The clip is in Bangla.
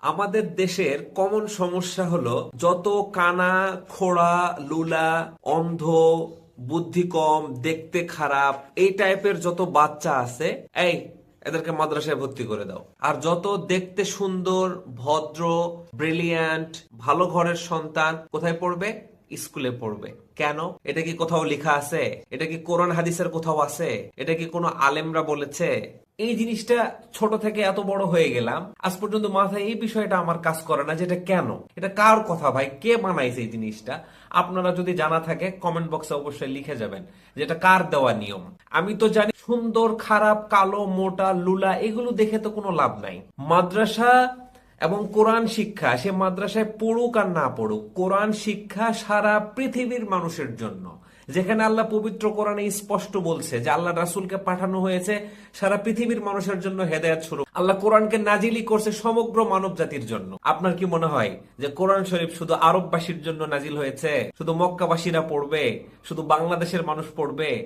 আমাদের দেশের কমন সমস্যা হলো যত কানা খোড়া লুলা অন্ধ বুদ্ধি কম দেখতে খারাপ এই টাইপের যত বাচ্চা আছে এই এদেরকে মাদ্রাসায় ভর্তি করে দাও। আর যত দেখতে সুন্দর ভদ্র ব্রিলিয়ান্ট ভালো ঘরের সন্তান কোথায় পড়বে? স্কুলে পড়বে। কেন? এটা কি কোথাও লেখা আছে? এটা কি কোরআন হাদিসের কোথাও আছে? এটা কি কোনো আলেমরা বলেছে? এই জিনিসটা ছোট থেকে এত বড় হয়ে গেলাম, আজ পর্যন্ত মাথায় এই বিষয়টা আমার কাজ করে না যে এটা কেন, এটা কার কথা ভাই, কে বানাইছে এই জিনিসটা? আপনারা যদি জানা থাকে কমেন্ট বক্সে অবশ্যই লিখে যাবেন যে এটা কার দেওয়া নিয়ম। আমি তো জানি সুন্দর খারাপ কালো মোটা লুলা এগুলো দেখে তো কোনো লাভ নাই। মাদ্রাসা এবং কোরআন শিক্ষা, সে মাদ্রাসায় পড়ুক আর না পড়ুক, কোরআন শিক্ষা সারা পৃথিবীর মানুষের জন্য। যেখানে আল্লাহ পবিত্র কোরআনে স্পষ্ট বলছে যে আল্লাহ রাসূলকে পাঠানো হয়েছে সারা পৃথিবীর মানুষের জন্য হেদায়েত স্বরূপ। আল্লাহ কোরআনকে নাজিলই করছে সমগ্র মানব জাতির জন্য। আপনার কি মনে হয় যে কোরআন শরীফ শুধু আরববাসীর জন্য নাজিল হয়েছে? শুধু মক্কাবাসীরা পড়বে? শুধু বাংলাদেশের মানুষ পড়বে?